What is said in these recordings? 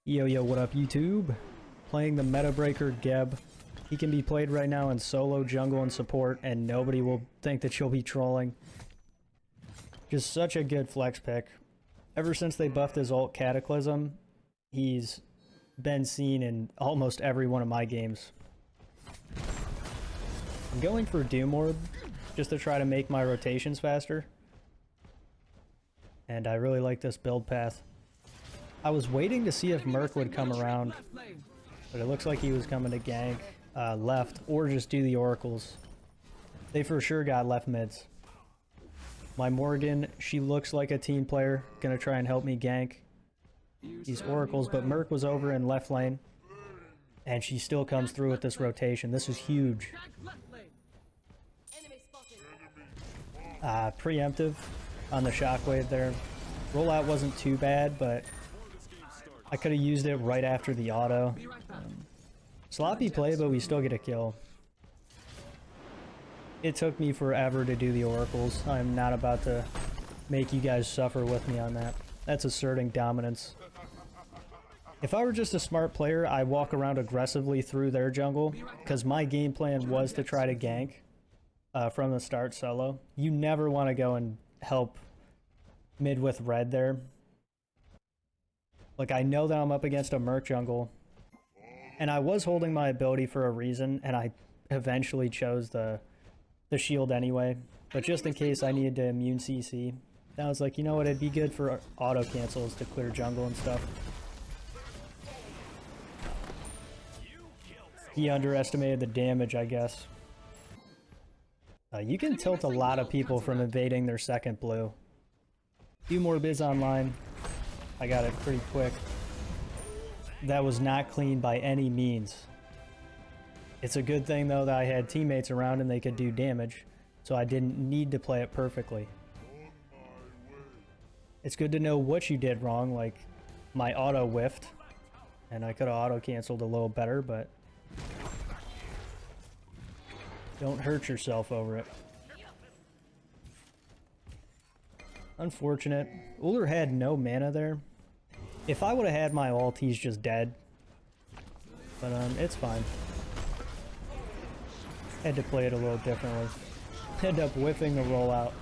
Yo, yo, what up, YouTube? Playing the Meta Breaker Geb. He can be played right now in solo, jungle, and support, and nobody will think that you'll be trolling. Just such a good flex pick. Ever since they buffed his ult Cataclysm, he's been seen in almost every one of my games. I'm going for Doom Orb, just to try to make my rotations faster. And I really like this build path. I was waiting to see if Merc would come around, but it looks like he was coming to gank left or just do the oracles. They for sure got left mids. My Morgan, she looks like a team player, gonna try and help me gank these oracles, but Merc was over in left lane, and she still comes through with this rotation. This is huge. Preemptive on the shockwave there. Rollout wasn't too bad, but I could have used it right after the auto. Sloppy play, but we still get a kill. It took me forever to do the oracles. I'm not about to make you guys suffer with me on that. That's asserting dominance. If I were just a smart player, I'd walk around aggressively through their jungle, because my game plan was to try to gank from the start solo. You never want to go and help mid with red there. Like, I know that I'm up against a Merc jungle, and I was holding my ability for a reason, and I eventually chose the shield anyway, but just in case I needed to immune CC, I was like, you know what, it'd be good for auto cancels to clear jungle and stuff. He underestimated the damage, I guess. You can tilt a lot of people from invading their second blue. Few more bids online. I got it pretty quick. That was not clean by any means. It's a good thing though that I had teammates around and they could do damage, so I didn't need to play it perfectly. It's good to know what you did wrong, like my auto whiffed, and I could have auto canceled a little better, but don't hurt yourself over it. Unfortunate. Uller had no mana there. If I would have had my ult, he's just dead. But it's fine. Had to play it a little differently. End up whiffing the rollout.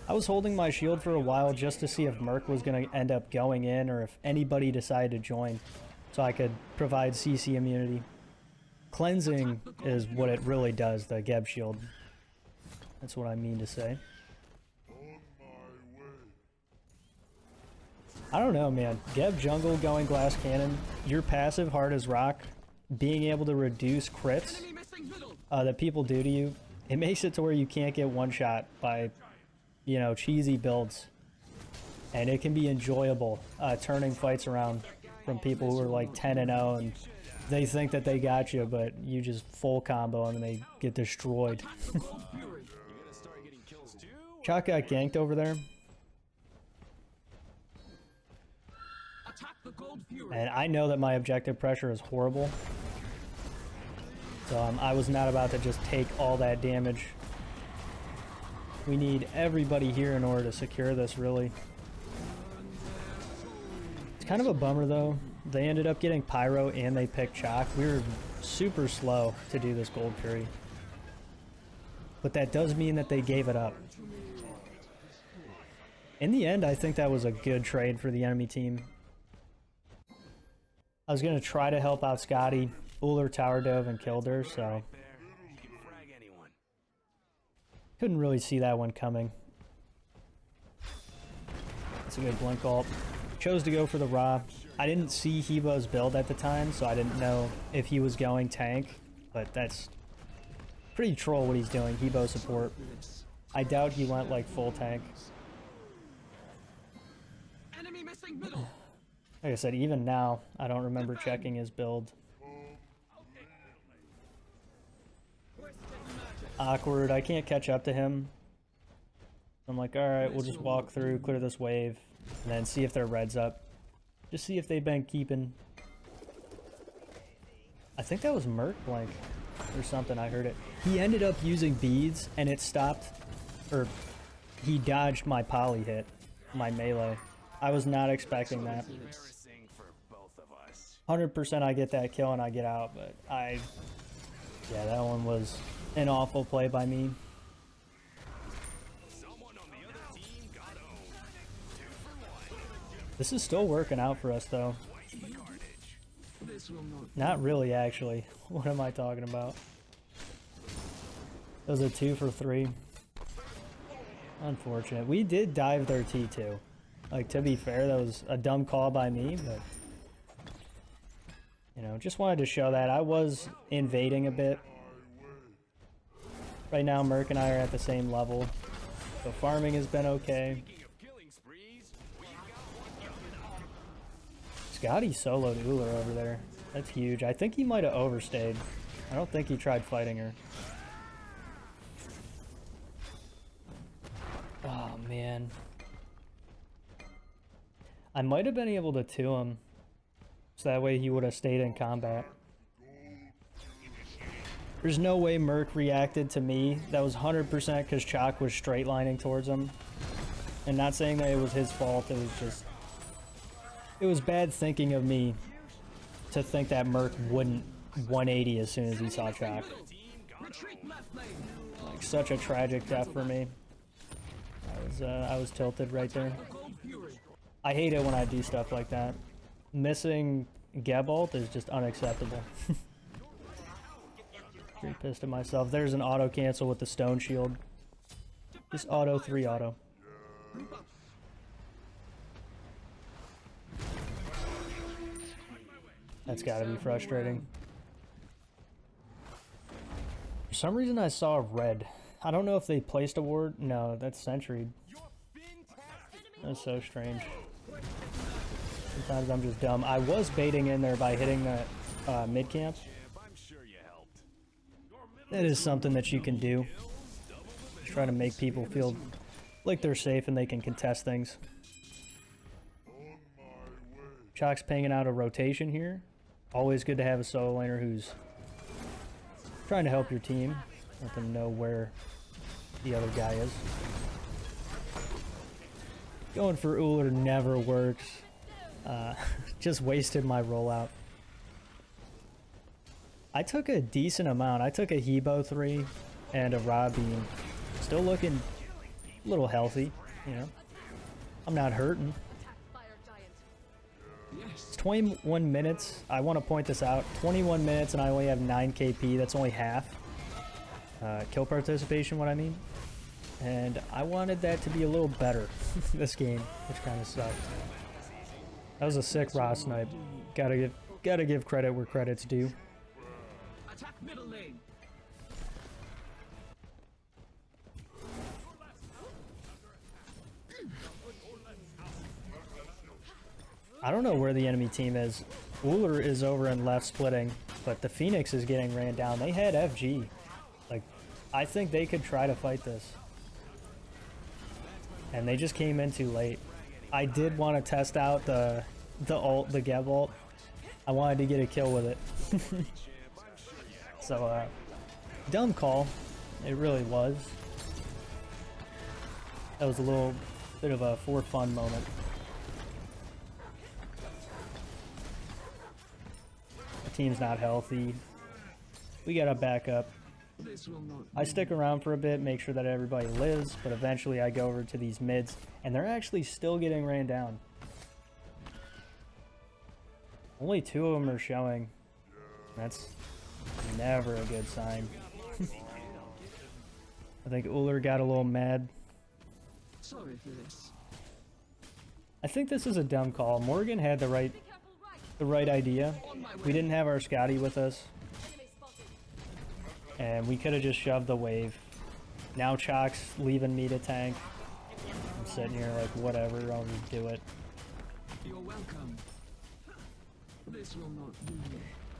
I was holding my shield for a while just to see if Merc was going to end up going in or if anybody decided to join, so I could provide CC immunity. Cleansing is what it really does, the Geb shield. That's what I mean to say. I don't know, man. Geb jungle going glass cannon, your passive hard as rock, being able to reduce crits that people do to you, it makes it to where you can't get one shot by, you know, cheesy builds. And it can be enjoyable turning fights around from people who are like 10-0 and they think that they got you, but you just full combo and they get destroyed. Chalk got ganked over there. And I know that my objective pressure is horrible. So I was not about to just take all that damage. We need everybody here in order to secure this, really. It's kind of a bummer, though. They ended up getting Pyro and they picked Chalk. We were super slow to do this Gold Fury. But that does mean that they gave it up. In the end, I think that was a good trade for the enemy team. I was going to try to help out Scotty. Uller tower dove and killed her, so couldn't really see that one coming. That's a good blink ult. Chose to go for the Ra. I didn't see Hebo's build at the time, so I didn't know if he was going tank, but that's pretty troll what he's doing, Hebo support. I doubt he went like full tank. Enemy missing middle. Like I said, even now, I don't remember checking his build. Awkward, I can't catch up to him. I'm like, alright, we'll just walk through, clear this wave, and then see if their red's up. Just see if they've been keeping... I think that was Merc Blank or something, I heard it. He ended up using beads, and it stopped, or he dodged my poly hit, my melee. I was not expecting that. 100% I get that kill and I get out, but yeah, that one was an awful play by me. This is still working out for us though. Not really, actually. What am I talking about? That was a 2 for 3. Unfortunate. We did dive their T2. Like, to be fair, that was a dumb call by me, but you know, just wanted to show that I was invading a bit. Right now, Merc and I are at the same level, so farming has been okay. Scotty soloed Uller over there. That's huge. I think he might have overstayed. I don't think he tried fighting her. Oh, man. I might have been able to 2 him, so that way he would have stayed in combat. There's no way Merc reacted to me. That was 100% because Chalk was straight lining towards him. And not saying that it was his fault, it was just... It was bad thinking of me to think that Merc wouldn't 180 as soon as he saw Chalk. Like, such a tragic death for me. I was tilted right there. I hate it when I do stuff like that. Missing Gebalt is just unacceptable. Pretty pissed at myself. There's an auto cancel with the stone shield. Just auto 3 auto. That's gotta be frustrating. For some reason I saw red. I don't know if they placed a ward. No, that's Sentry. That's so strange. Sometimes I'm just dumb. I was baiting in there by hitting that mid camp. That is something that you can do. Just try to make people feel like they're safe and they can contest things. Chalk's pinging out a rotation here. Always good to have a solo laner who's trying to help your team. Let them know where the other guy is. Going for Uller never works. Just wasted my rollout. I took a decent amount. I took a Hebo 3 and a Raw Beam. Still looking a little healthy, you know. I'm not hurting. It's 21 minutes. I want to point this out. 21 minutes and I only have 9 KP. That's only half. Kill participation, what I mean. And I wanted that to be a little better this game, which kind of sucked. That was a sick Raw snipe. Gotta give credit where credit's due. Attack middle lane. I don't know where the enemy team is. Uller is over and left splitting, but the Phoenix is getting ran down. They had FG. Like, I think they could try to fight this. And they just came in too late. I did want to test out the Geb ult. I wanted to get a kill with it. So, dumb call. It really was. That was a little bit of a for fun moment. The team's not healthy. We gotta back up. I stick around for a bit, make sure that everybody lives, but eventually I go over to these mids, and they're actually still getting ran down. Only 2 of them are showing. That's never a good sign. I think Uller got a little mad. Sorry for this. I think this is a dumb call. Morgan had the right idea. We didn't have our Scotty with us. And we could have just shoved the wave. Now Chalk's leaving me to tank. I'm sitting here like, whatever, I'll just do it. You're welcome. This will not do.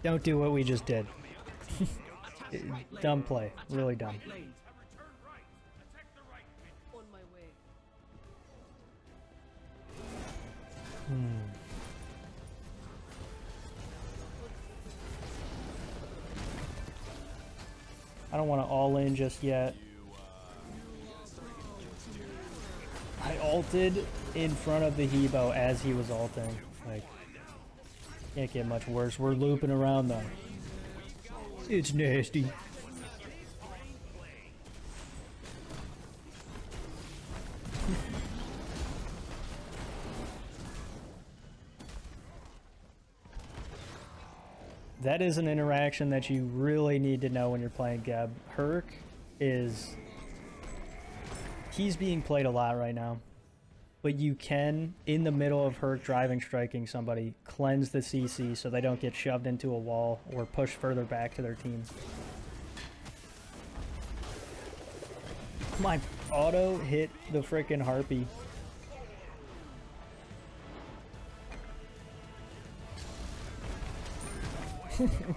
Don't do what we just did. Dumb play. Really dumb. On my way. I don't want to all in just yet. ulted in front of the Hebo as he was ulting. Like, can't get much worse. We're looping around though. It's nasty. That is an interaction that you really need to know when you're playing Geb. Herc is... he's being played a lot right now. But you can, in the middle of Herc driving striking somebody, cleanse the CC so they don't get shoved into a wall or pushed further back to their team. My auto hit the frickin' Harpy.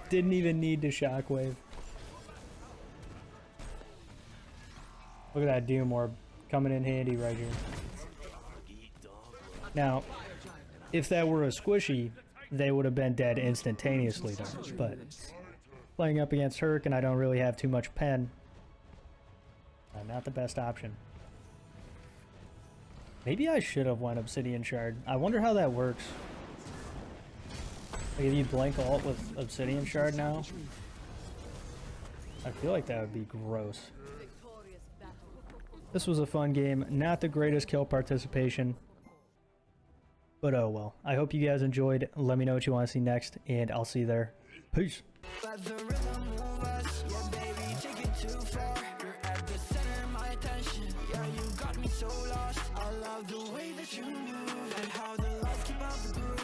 Didn't even need to shockwave. Look at that Doom Orb coming in handy right here. Now, if that were a squishy, they would have been dead instantaneously there. But playing up against Herc and I don't really have too much pen, not the best option. Maybe I should have went Obsidian Shard. I wonder how that works. Like if you blank ult with Obsidian Shard now, I feel like that would be gross. This was a fun game. Not the greatest kill participation, but oh well. I hope you guys enjoyed. Let me know what you want to see next, and I'll see you there. Peace. So lost, I love the way that you move and how the lights keep up the groove.